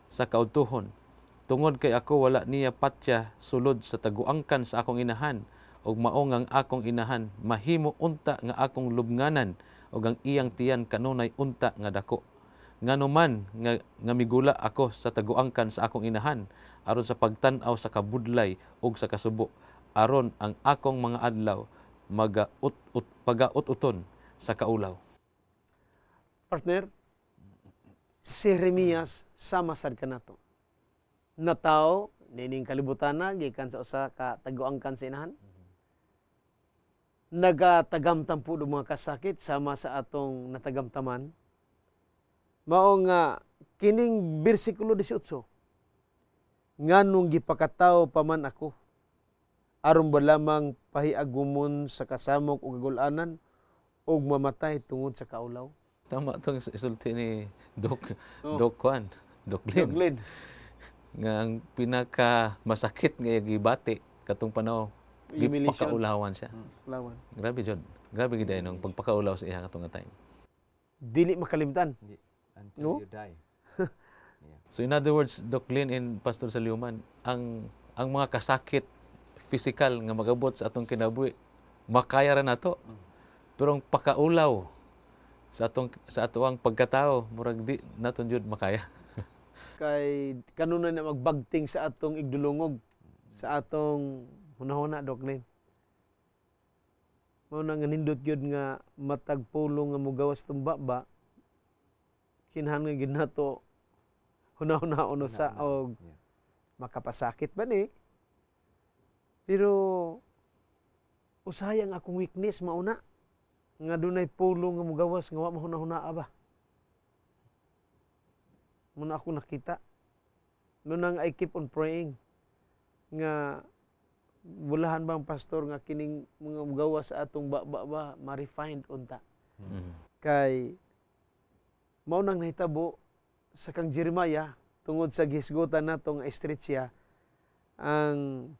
sa kautuhon. Tungod kay ako wala niya patya sulod sa taguangkan sa akong inahan, og maong ang akong inahan mahimo unta nga akong lubnganan, og ang iyang tiyan kanunay unta nga dako. Nganuman nga migula ako sa taguangkan sa akong inahan aron sa pagtan-aw sa kabudlay ug sa kasubo, aron ang akong mga adlaw pagaut-uton sa kaulaw. Partner, si Jeremias sama sad kanato. Na tao nining kalibutan na gikan sa usa ka taguangkan sa inahan. Nagatagamtam po mga kasakit sama sa atong natagamtaman. Mao nga kining bersikulo 18. Nganong gipakataw pa man ako aron ba lamang pahiagumon sa kasamok ug kagul-anan ug mamatay tungod sa kaulaw. Tama itong isulti ni Doc Kwan, Doc Lin. Nga ang pinaka-masakit nga gibati katong panahon, gipakaulawan siya. Lawan. Grabe jud. Grabe gid ay nung pagpakaulaw sa iya katong time. Dili makalimtan. Until you die. So in other words, Doc Lin and Pastor Saliuman, ang mga kasakit physical nga magabot sa atong kinabuhi, makaya ra nato. Pero ang pakaulaw sa atoang pagkatao, murag di naton jud makaya. Kay kanunay na magbagting sa atong igdulungog, sa atong hunahuna, Doc Lin. mao na nga nindot gyud nga matag pulong nga mugawas tong baba, kinahanglan gyud nato hunahuna sa og makapasakit ba ni. Pero usayang akong weakness mauna nga dunay pulong nga mugawas nga wa mahuna-hunaa ba. Muna ako nakita. Nung I keep on praying nga bulahan bang pastor nga kining mga mugawas sa atong ba ma-refined unta. Kay mao nang nahitabo sa kang Jeremiah tungod sa gisgutan nato nga street siya, ang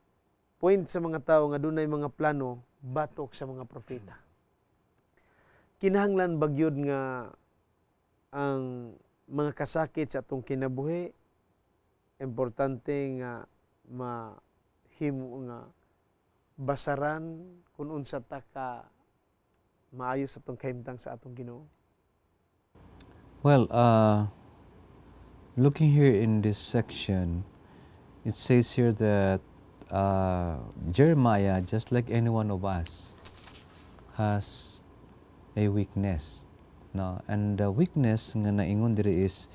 point sa mga tao nga dunay mga plano batok sa mga propeta. Kinahanglan bagyod nga ang mga kasakit sa atong kinabuhi importante nga mahimo nga basaran kung unsa ta ka maayo sa atong kahimtang sa atong Ginoo. Well, looking here in this section, it says here that Jeremiah, just like any one of us, has a weakness. No? And the weakness nga naingon diri is,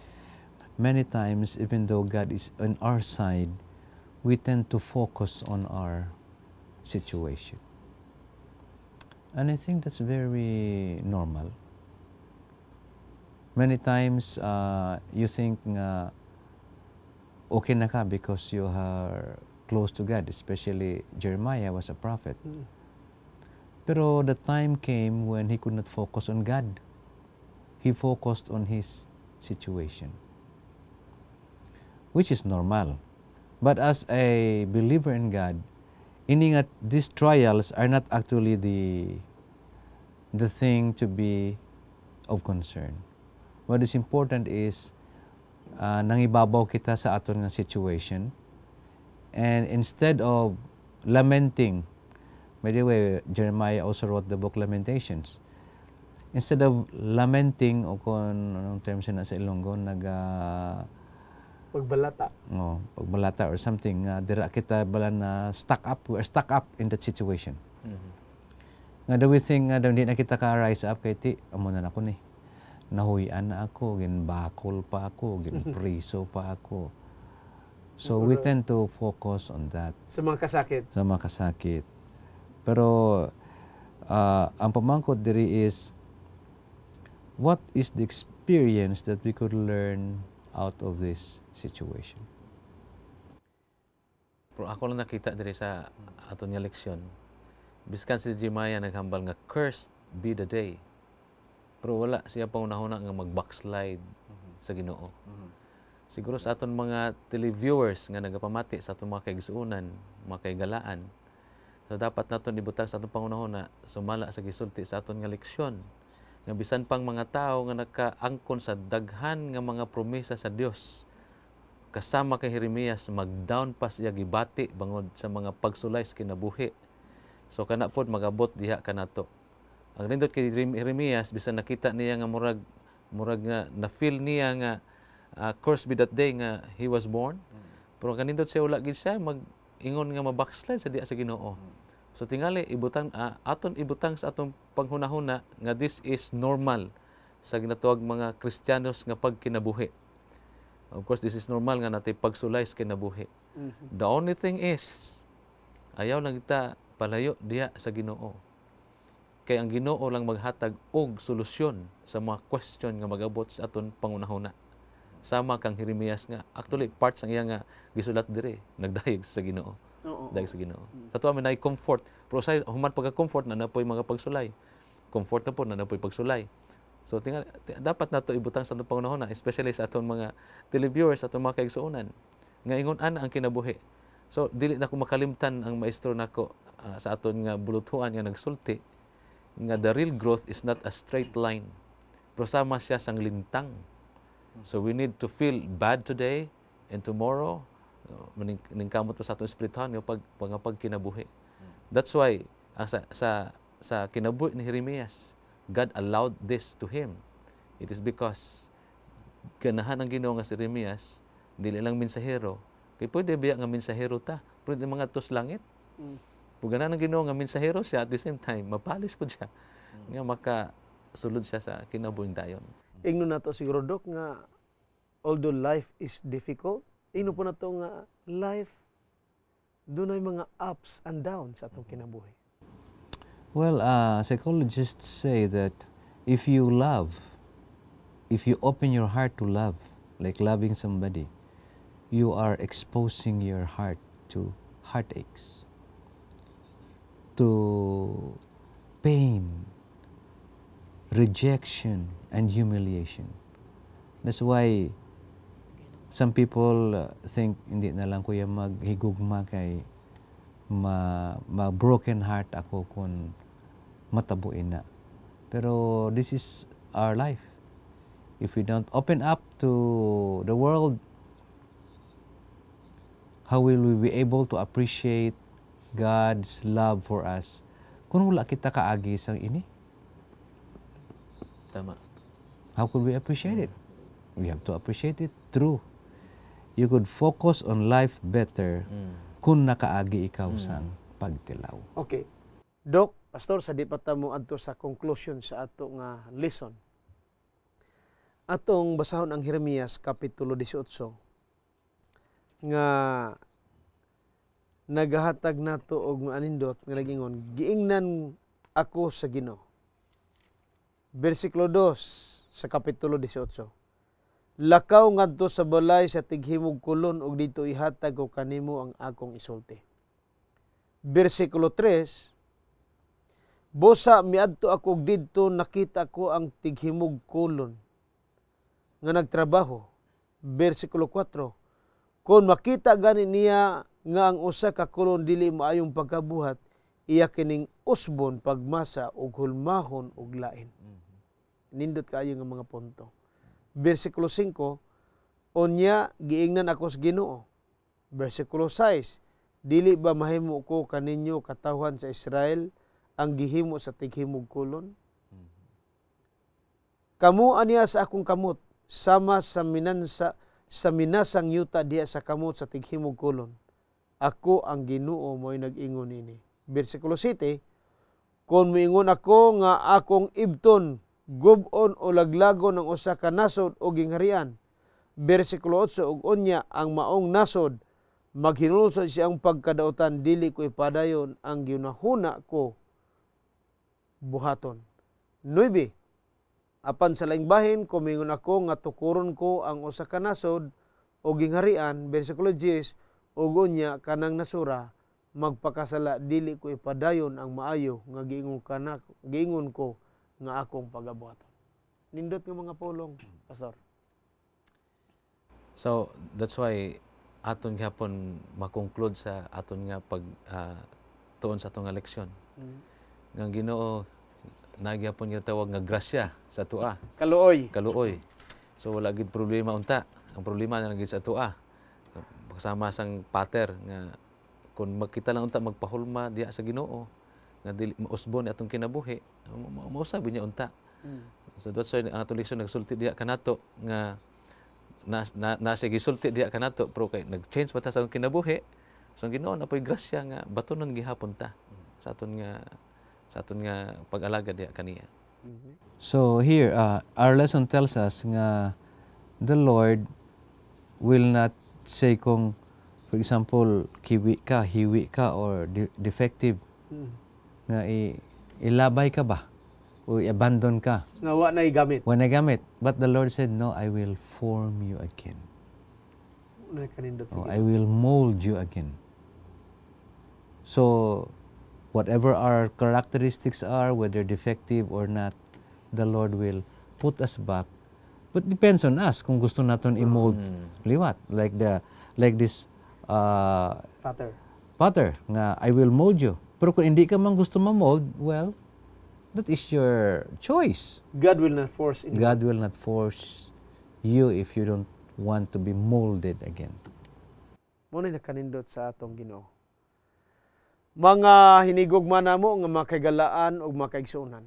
many times, even though God is on our side, we tend to focus on our situation. And I think that's very normal. Many times, you think okay na ka because you are close to God, especially Jeremiah was a prophet. Pero the time came when he could not focus on God. He focused on his situation, which is normal. But as a believer in God, ini nga these trials are not actually the thing to be of concern. What is important is nangibabaw kita sa aton nga situation, and instead of lamenting, by the way, Jeremiah also wrote the book Lamentations. Instead of lamenting, o kung anong term siya na sa Ilonggo, Pagbalata. Pagbalata or something, dira kita bala na stuck up in that situation. Nga daw we think nga daw hindi na kita ka-rise up kay ti, amo na ako ni. Nahuyan na ako, ginbakol pa ako, ginpriso pa ako. So we tend to focus on that. Sa mga kasakit. Sa mga kasakit. Pero ang pamangkot diri is, what is the experience that we could learn out of this situation? Pero ako lang nakita diri sa aton nga leksyon. Biskan si Jeremiah naghambal nga cursed be the day. Pero wala siya pangunahuna nga mag-backslide sa Ginoo. Siguro sa aton mga televiewers nga nagapamati sa aton mga kaigsuunan, mga kaigalaan, so dapat naton ibutang sa aton pangunahuna sumala sa gisulti sa aton nga leksyon. Nga bisan pang mga tao nga nakaangkon sa daghan nga mga promesa sa Dios, kasama kay Jeremias, mag-down pa siya gibati bangod sa mga pagsulay sa kinabuhi. So kana pod magabot diha kanato. Ang nindot kay Jeremias, bisan nakita niya nga murag nga na-feel niya nga cursed be that day nga he was born. Pero kanindot siya wala gid siya mag-ingon nga ma-backslide sa diha sa Ginoo. So tingali aton ibutang sa atong panghunahuna nga this is normal sa ginatuwag mga Kristiyanos nga pagkinabuhi. Of course, this is normal nga natay pagsulay sa kinabuhi. The only thing is, ayaw lang kita palayo diha sa Ginoo. Kay ang Ginoo lang maghatag og solusyon sa mga question nga magabot sa aton pangunahuna. Sama kang Jeremias nga actually parts ang iya nga gisulat dire nagdayeg sa Ginoo. Dayeg sa Ginoo. Sa tuwa man ay comfort, pero sa human pagka-comfort na napoy mga pagsulay. Comfort na po na napoy pagsulay. So dapat nato ibutang sa atong pangunahuna, especially sa aton mga televiewers, atong mga kaigsuonan nga ingon ana ang kinabuhi. So dili na ko makalimtan ang maestro nako sa aton nga buluthuan nga nagsulti nga the real growth is not a straight line. Pero sama siya sang lintang. So we need to feel bad today and tomorrow maningkamot pa sa atong espirituhan nga pagkinabuhi. That's why sa kinabuhi ni Jeremias, God allowed this to him. It is because ganahan ang Ginoo nga si Jeremias, dili lang mensahero. Kay pwede biya nga mensahero ta, pwede mga tos langit. Pugana ng Ginoo nga mensahero siya, at the same time mapalis pud siya nga makasulod siya sa kinabuhing dayon. Ingno na to siguro, Dok, nga although life is difficult, ingno po na to nga life dunay mga ups and downs sa atong kinabuhi. Well, psychologists say that if you love, if you open your heart to love, like loving somebody, you are exposing your heart to heartaches, to pain, rejection, and humiliation. That's why some people think hindi na lang kuya maghigugma kay ma-broken heart ako kung matabuin na. Pero this is our life. If we don't open up to the world, how will we be able to appreciate God's love for us kung wala kita kaagi sang ini? Tama. How could we appreciate it? We have to appreciate it through. You could focus on life better kung nakaagi ikaw sang pagtilaw. Okay. Dok, Pastor, sa di pa mo adto sa conclusion sa ato nga lesson. Atong basahon ang Jeremias kapitulo 18 nga nagahatag nato og anindot nga lagingon, giingnan ako sa Ginoo. Bersikulo 2 sa kapitulo 18. Lakaw ngadto sa balay sa tighimog kulon ug dito ihatag ko kanimo ang akong isulti. Bersikulo 3, Bosa miadto ako didto nakita ko ang tighimog kulon nga nagtrabaho. Bersikulo 4, kung makita gani niya nga ang usa ka kulon dili maayong pagkabuhat, iya kining usbon pagmasa ug hulmahon ug lain. Nindot kaayo nga mga punto. Bersikulo 5, unya giingnan ako sa Ginoo. Bersikulo 6, dili ba mahimo ko kaninyo katawhan sa Israel ang gihimo sa tighimog kulon? Kamu aniya sa akong kamot, sama sa minasang yuta diha sa kamot sa tighimog kulon. Ako ang Ginoo mo'y nag-ingon ini. Bersikulo 7, kung moingon ako nga akong ibton, gubon o laglagon ng usa ka nasod o gingharian. Bersikulo 8, ug unya ang maong nasod, maghinulsod siyang pagkadautan, dili ko ipadayon ang ginahuna ko buhaton. 9, apan sa laing bahin, kumingon ako nga tukuron ko ang usa ka nasod o gingharian. Bersikulo 10, ug unya kanang nasura, magpakasala, dili ko ipadayon ang maayo nga giingon ko nga akong pagabuhaton. Nindot nga mga pulong, Pastor. So, that's why aton gyapon makonclude sa aton nga pag tuon sa atong nga leksyon. Nga Ginoo nagyapon nga tawag nga grasya sa tua. Kaluoy. Kaluoy. So wala gid problema unta. Ang problema na gid sa tua. Kasama sang pater nga kung makita lang unta magpahulma diha sa Ginoo nga dili mausbon atong kinabuhi, mausabi niya unta. So that's why ang atong leksyon nagsulti diha kanato nga nasa gisulti diha kanato pero kay nag-change pa ta sa atong kinabuhi. So ang Ginoo napoy grasya nga batonon gihapon ta sa aton nga pag-alagad diha kaniya. So here, our lesson tells us nga the Lord will not say kung, for example, hiwi ka, or defective, nga ilabay ka ba? O i-abandon ka? Nga wa na igamit. Wa na gamit. But the Lord said, no, I will form you again. I will mold you again. So, whatever our characteristics are, whether defective or not, the Lord will put us back. But depends on us kung gusto natin i-mold liwat. Like this potter nga I will mold you. Pero kung hindi ka man gusto ma-mold, well, that is your choice. God will not force you. God will not force you if you don't want to be molded again. Muna nakanindot sa atong Ginoo. Mga hinigugma namo nga makagalaan o makaigsunan.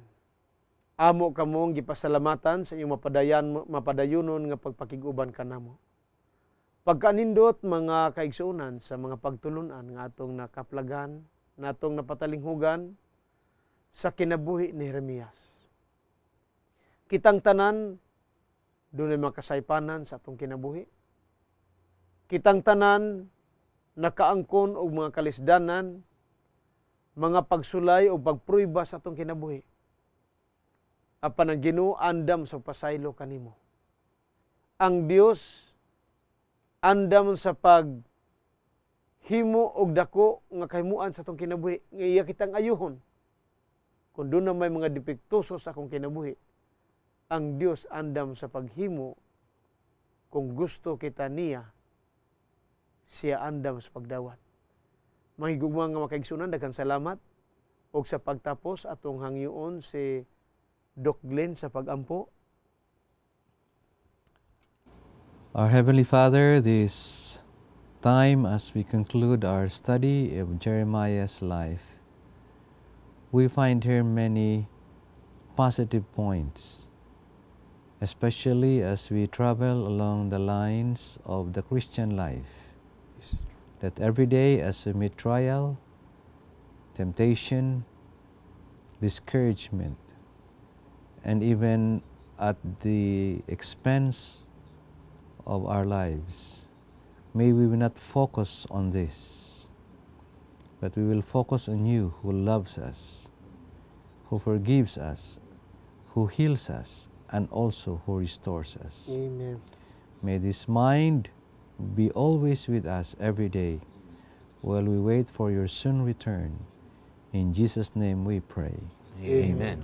Amo kamong gipasalamatan sa iyong mapadayunon nga pagpakiguban kanamo. Pagkanindot mga kaigsunan sa mga pagtulunan nga atong nakaplagan, natong napatalinghugan sa kinabuhi ni Jeremias. Kitang tanan, doon ay makasaypanan sa atong kinabuhi. Kitang tanan, nakaangkon og mga kalisdanan, mga pagsulay o pagpruiba sa atong kinabuhi. Apan ang Ginoo andam sa pasaylo kanimo. Ang Dios andam sa paghimo og dako nga kahimuan sa atong kinabuhi, nga iya kitang ayuhon. Kung doon na may mga depektuso sa akong kinabuhi, ang Dios andam sa paghimo kung gusto kita niya, siya andam sa pagdawat. Mahigugma nga makaigsunan, daghang salamat og sa pagtapos atong hangyoon si Doc Glenn sa pagampo. Our Heavenly Father, this time as we conclude our study of Jeremiah's life, we find here many positive points, especially as we travel along the lines of the Christian life. That every day as we meet trial, temptation, discouragement, and even at the expense of our lives, may we not focus on this, but we will focus on you who loves us, who forgives us, who heals us, and also who restores us. Amen. May this mind be always with us every day while we wait for your soon return. In Jesus' name we pray. Amen.